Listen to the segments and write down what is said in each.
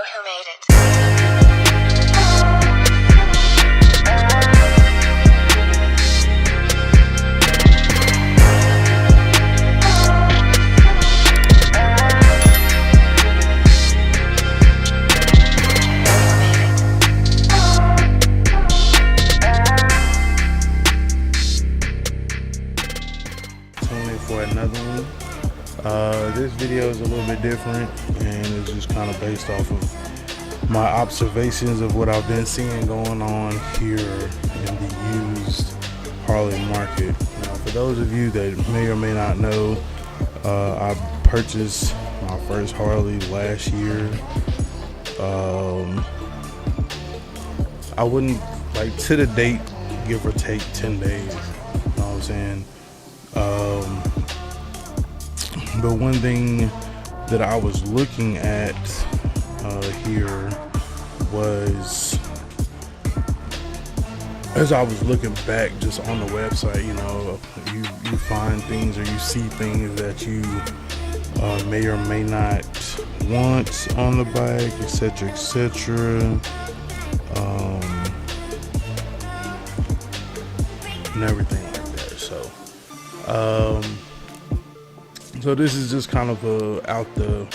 know who made it. For another one. This video is a little bit different, and it's just kind of based off of my observations of what I've been seeing going on here in the used Harley market. Now, for those of you that may or may not know, I purchased my first Harley last year. I wouldn't, like, to the date, give or take 10 days, you know what I'm saying? But one thing that I was looking at here was, as I was looking back just on the website, you know, you find things or you see things that you may or may not want on the bike, etc., etc. And everything like that. So this is just kind of out the, let me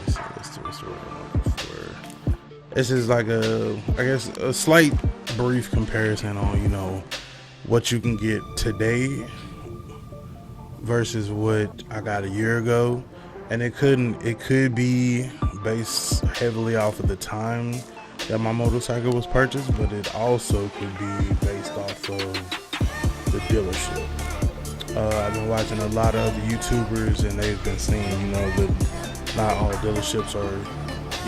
see, what's the word I'm looking for. This is like I guess a slight brief comparison on, you know, what you can get today versus what I got a year ago. And it could be based heavily off of the time that my motorcycle was purchased, but it also could be based off of the dealership. I've been watching a lot of other YouTubers, and they've been saying, you know, that not all dealerships are,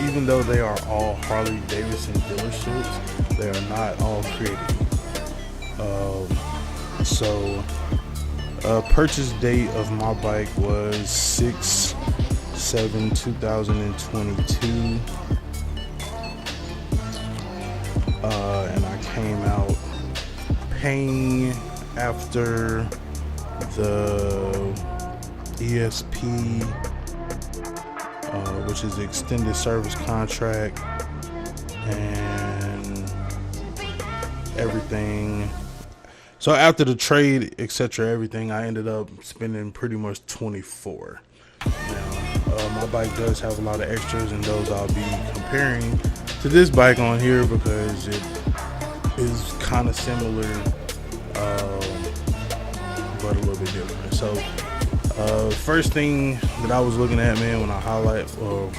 even though they are all Harley Davidson dealerships, they are not all created. Purchase date of my bike was 6/7/2022, and I came out paying after the ESP, which is the extended service contract, and everything. So after the trade, etc., everything, I ended up spending pretty much 24. Now, my bike does have a lot of extras, and those I'll be comparing to this bike on here because it is kind of similar, but a little bit different. So first thing that I was looking at, man, when I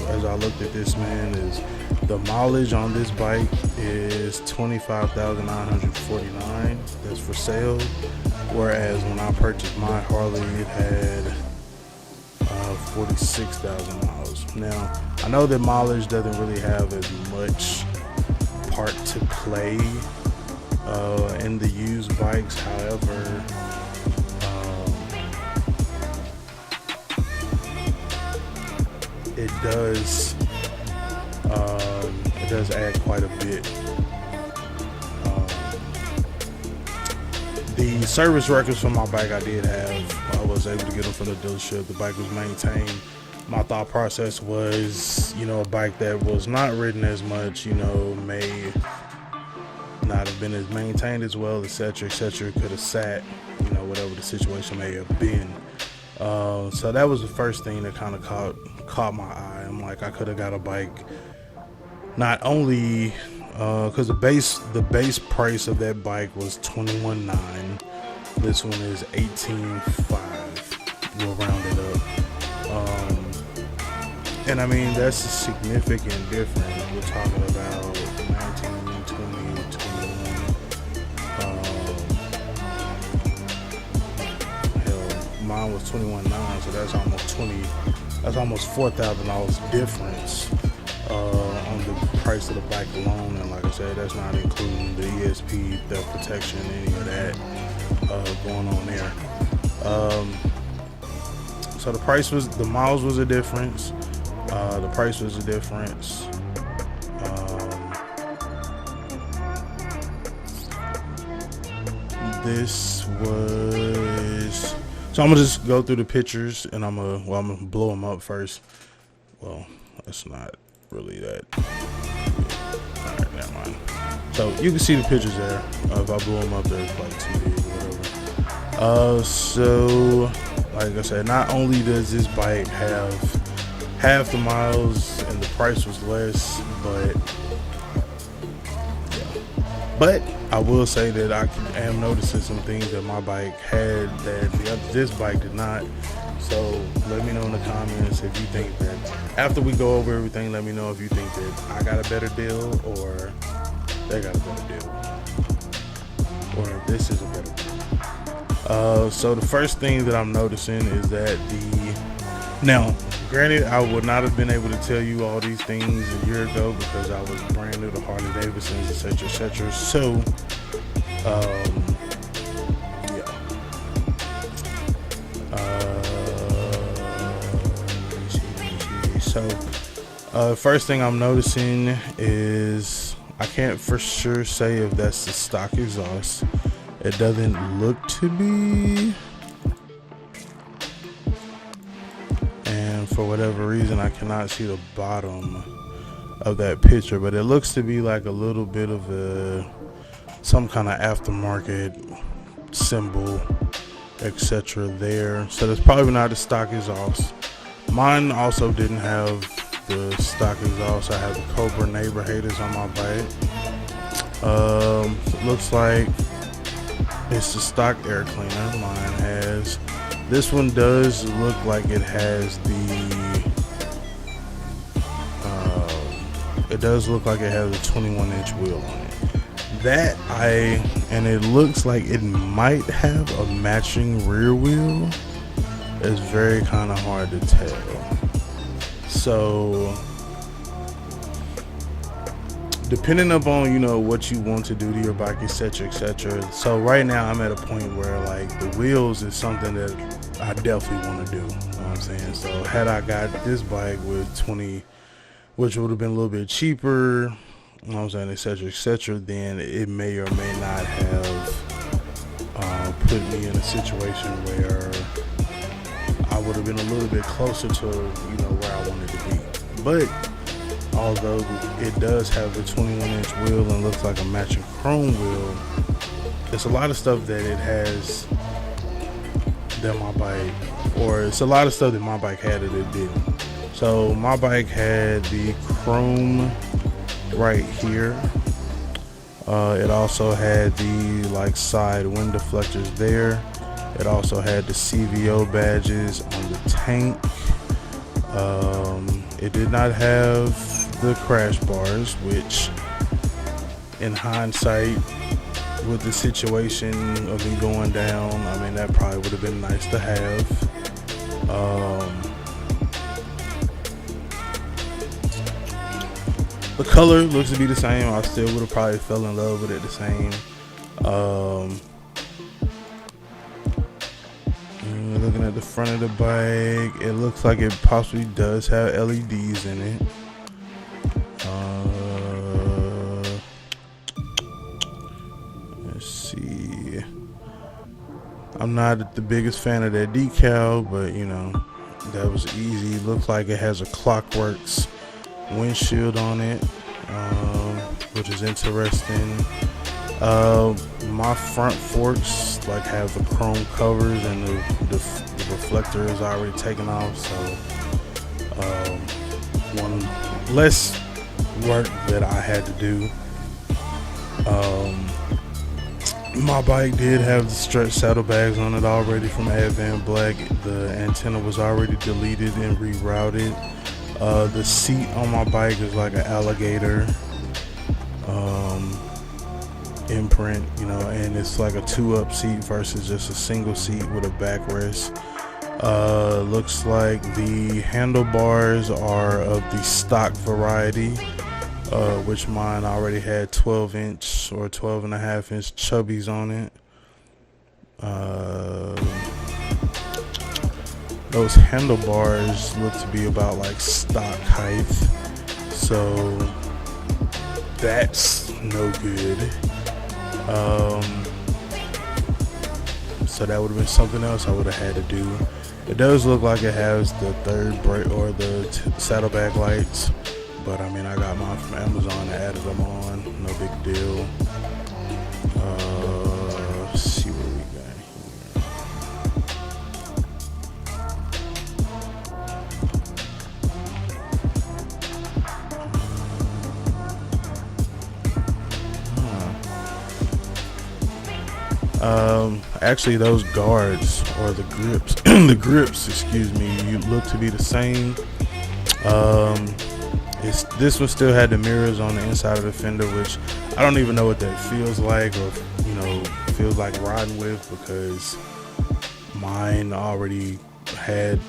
as I looked at this, man, is the mileage on this bike is 25,949. That's for sale, whereas when I purchased my Harley, it had 46,000 miles. Now, I know that mileage doesn't really have as much part to play in the used bikes. However, it does add quite a bit. The service records for my bike I did have. I was able to get them from the dealership. The bike was maintained. My thought process was, you know, a bike that was not ridden as much, you know, may not have been as maintained as well, etc., etc., could have sat, you know, whatever the situation may have been. So that was the first thing that kind of caught my eye. I'm like, I could have got a bike, not only because the base price of that bike was $21,900. This one is $18,500. We'll round it up. And I mean, that's a significant difference. We're talking about 19, 20, 21. Mine was $21,900, so that's almost $4,000 difference on the price of the bike alone. And like I said, that's not including the ESP, theft protection, any of that going on there. So the miles was a difference. The price was a difference. This was, so I'm gonna just go through the pictures, and I'm gonna blow them up first. well, that's not really that. All right, never mind. So you can see the pictures there. If I blew them up, they're like too big or whatever. So like I said, not only does this bike have half the miles and the price was less, but I will say that I am noticing some things that my bike had that this bike did not. So let me know in the comments if you think that, after we go over everything, let me know if you think that I got a better deal or they got a better deal, or if this is a better deal. So the first thing that I'm noticing is that now granted, I would not have been able to tell you all these things a year ago because I was brand new to Harley Davidson's, etc., etc. So first thing I'm noticing is I can't for sure say if that's the stock exhaust. It doesn't look to be, and for whatever reason I cannot see the bottom of that picture, but it looks to be like a little bit of some kind of aftermarket symbol, etc. there. So that's probably not the stock exhaust. Mine also didn't have the stock exhaust. I have the Cobra Neighbor Haters on my bike. Looks like it's the stock air cleaner. Mine has. This one does look like it has it does look like it has a 21-inch wheel on it. And it looks like it might have a matching rear wheel. It's very kind of hard to tell. So depending upon, you know, what you want to do to your bike, etc., etc. So right now I'm at a point where like the wheels is something that I definitely want to do. You know what I'm saying? So had I got this bike with 20, which would have been a little bit cheaper, you know what I'm saying, etc., etc., then it may or may not have put me in a situation where I would have been a little bit closer to, you know, where I wanted to be. But although it does have the 21-inch wheel and looks like a matching chrome wheel, there's a lot of stuff that it has that my bike, or it's a lot of stuff that my bike had that it didn't. So my bike had the chrome right here. It also had the like side wind deflectors there. It also had the CVO badges on the tank. It did not have the crash bars, which in hindsight, with the situation of me going down, I mean, that probably would have been nice to have. The color looks to be the same. I still would have probably fell in love with it the same. Looking at the front of the bike, it looks like it possibly does have LEDs in it. Let's see. I'm not the biggest fan of that decal, but you know, that was easy. Looks like it has a Clockworks windshield on it, which is interesting. My front forks like have the chrome covers, and the reflector is already taken off, so one less work that I had to do. My bike did have the stretch saddlebags on it already from Advent Black. The antenna was already deleted and rerouted. The seat on my bike is like an alligator imprint, you know, and it's like a 2-up seat versus just a single seat with a backrest. Looks like the handlebars are of the stock variety, which mine already had 12-inch or 12.5-inch chubbies on it. Those handlebars look to be about like stock height, so that's no good. So that would have been something else I would have had to do. It does look like it has the third brake or the saddlebag lights, but I mean, I got mine from Amazon and added them on. No big deal. Let's see what we got here. Actually, those guards or the grips, the grips, excuse me, you look to be the same. This one still had the mirrors on the inside of the fender, which I don't even know what that feels like, or feels like riding with, because mine already had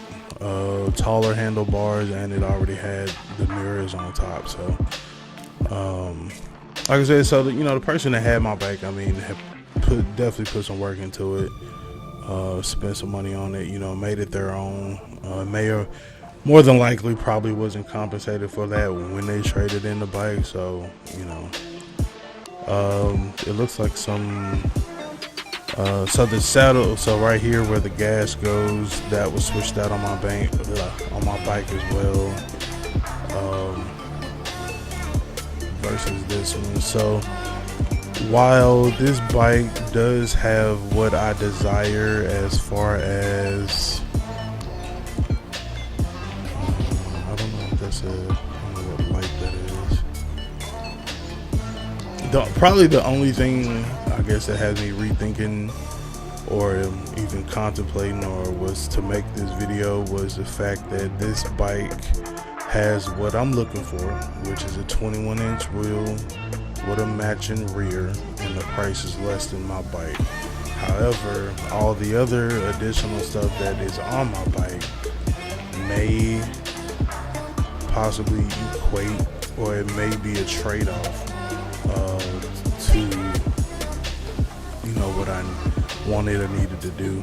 taller handlebars and it already had the mirrors on top. So, like I said, so the person that had my bike, I mean, definitely put some work into it, spent some money on it, made it their own. More than likely probably wasn't compensated for that when they traded in the bike. So it looks like some so the saddle, so right here where the gas goes, that was switched out on my bike as well, versus this one. So while this bike does have what I desire as far as I don't know what light that is. Probably the only thing I guess that has me rethinking or even contemplating or was to make this video was the fact that this bike has what I'm looking for, which is a 21-inch wheel with a matching rear, and the price is less than my bike. However, all the other additional stuff that is on my bike may possibly equate, or it may be a trade-off to what I wanted or needed to do.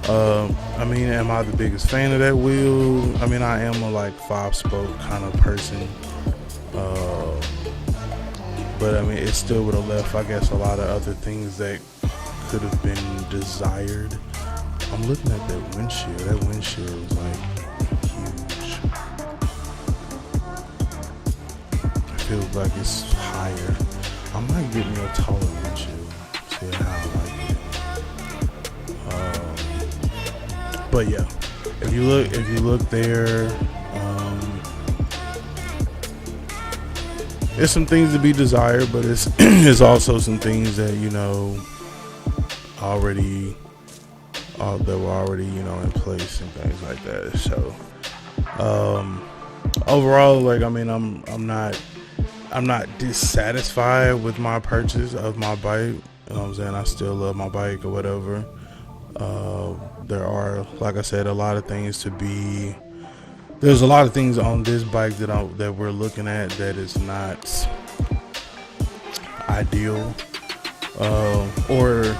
I mean, am I the biggest fan of that wheel? I mean, I am a 5-spoke kind of person, but I mean, it still would have left, I guess, a lot of other things that could have been desired. I'm looking at that windshield. That windshield is huge. It feels like it's higher. I might get me a taller windshield. See how I like it. But yeah, if you look there, there's some things to be desired, but it's also some things that already that were already in place and things like that. So overall, I mean, I'm not dissatisfied with my purchase of my bike. You know what I'm saying? I still love my bike or whatever. There are, like I said, a lot of things there's a lot of things on this bike that we're looking at that is not ideal, or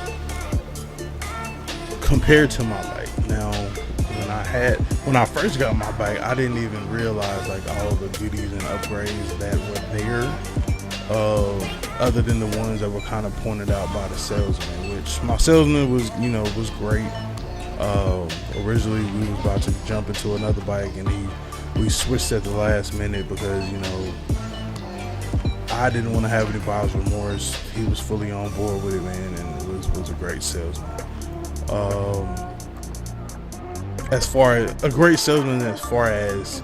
compared to my bike. Now, when I first got my bike, I didn't even realize all the goodies and upgrades that were there, other than the ones that were kind of pointed out by the salesman, which my salesman was great. Originally we was about to jump into another bike, and we switched at the last minute because I didn't want to have any buyer's remorse. He was fully on board with it, man, and was a great salesman. As far as a great salesman, as far as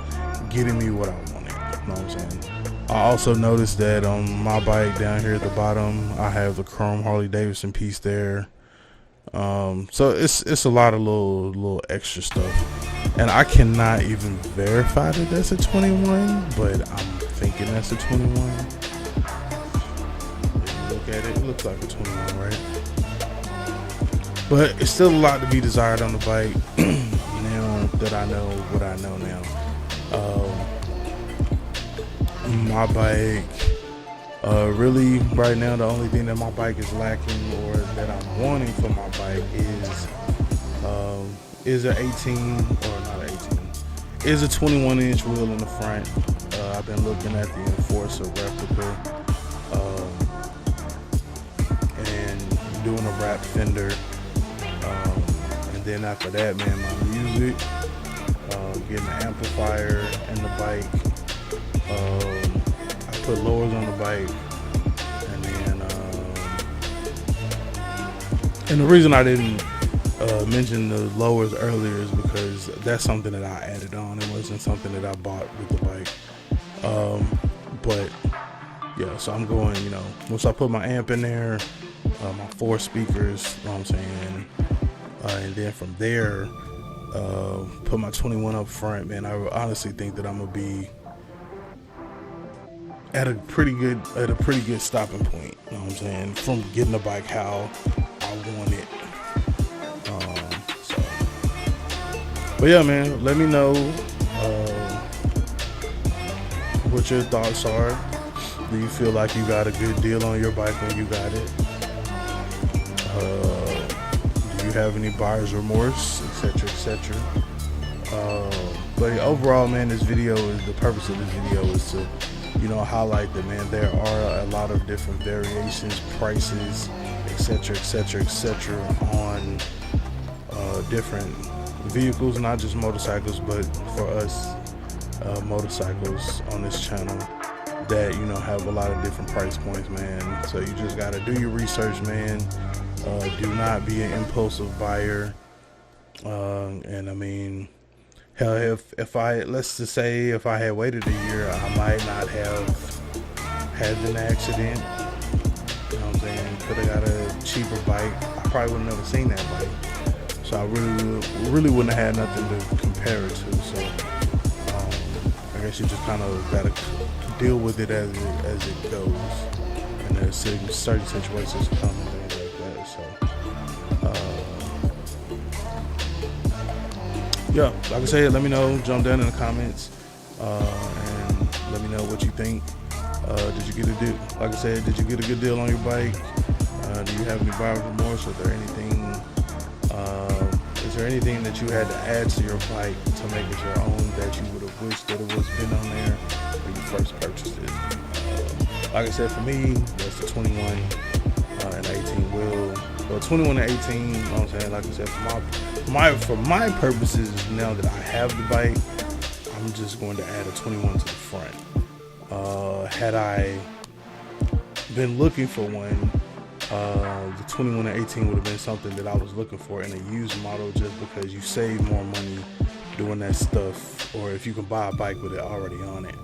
getting me what I wanted, you know what I'm saying? I also noticed that on my bike down here at the bottom, I have the chrome Harley Davidson piece there. So it's a lot of little extra stuff, and I cannot even verify that that's a 21, but I'm thinking that's a 21. If you look at it, it looks like a 21, right? But it's still a lot to be desired on the bike. Now that I know what I know now, my bike, really right now, the only thing that my bike is lacking, or that I'm wanting for my bike, is a 18, or not 18, is a 21-inch wheel in the front. I've been looking at the Enforcer replica, and doing a wrap fender, and then after that, man, my music, getting the amplifier and the bike. I put lowers on the bike, and then and the reason I didn't mention the lowers earlier is because that's something that I added on. It wasn't something that I bought with the bike. But yeah, so I'm going, you know, once I put my amp in there, my 4 speakers, you know what I'm saying, and then from there, put my 21 up front, man, I honestly think that I'm gonna be at a pretty good stopping point, you know what I'm saying, from getting the bike how I want it. So, but yeah, man, let me know what your thoughts are. Do you feel like you got a good deal on your bike when you got it? Do you have any buyer's remorse, etc., etc.? But overall, man, the purpose of this video is to, you know, highlight that, man, there are a lot of different variations, prices, etc., etc., etc. on different vehicles, not just motorcycles, but for us, motorcycles on this channel that, you know, have a lot of different price points, man. So you just got to do your research, man. Do not be an impulsive buyer. And I mean, hell, let's just say if I had waited a year, I might not have had an accident. You know what I'm saying? Could have got a cheaper bike. I probably would have never seen that bike. So I really wouldn't have had nothing to compare it to. So I guess you just kind of gotta deal with it as it goes, and there's certain situations come and things like that. So yeah, like I said, let me know, jump down in the comments, and let me know what you think. Did you get a deal? Like I said, did you get a good deal on your bike? Do you have any buyer's remorse? Is there anything that you had to add to your bike to make it your own that you would have wished that it was been on there when you first purchased it? Like I said, for me, that's the 21 and 18 wheel. Well, 21 and 18, you know what I'm saying? Like I said, for my purposes, now that I have the bike, I'm just going to add a 21 to the front. Had I been looking for one, the 21 and 18 would have been something that I was looking for in a used model, just because you save more money doing that stuff, or if you can buy a bike with it already on it.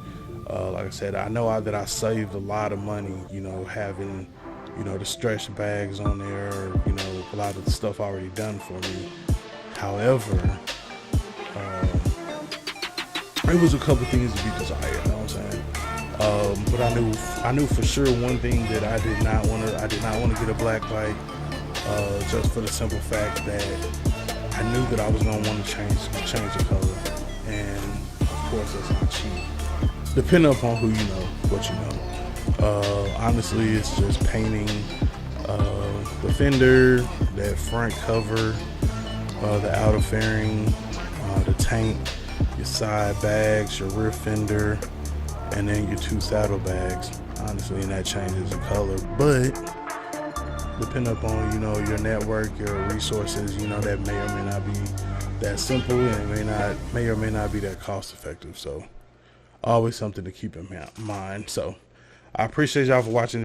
Like I said, I know that I saved a lot of money, you know, having, you know, the stretch bags on there, you know, a lot of the stuff already done for me. However, it was a couple things to be desired, you know what I'm saying? But I knew for sure one thing, that I did not want to get a black bike, just for the simple fact that I knew that I was gonna want to change the color, and of course that's not cheap. Depending upon who you know, what you know. Honestly, it's just painting the fender, that front cover, the outer fairing, the tank, your side bags, your rear fender, and then your 2 saddle bags. Honestly, and that changes the color, but depending upon, you know, your network, your resources, you know, that may or may not be that simple, and it may or may not be that cost effective. So always something to keep in mind. So I appreciate y'all for watching.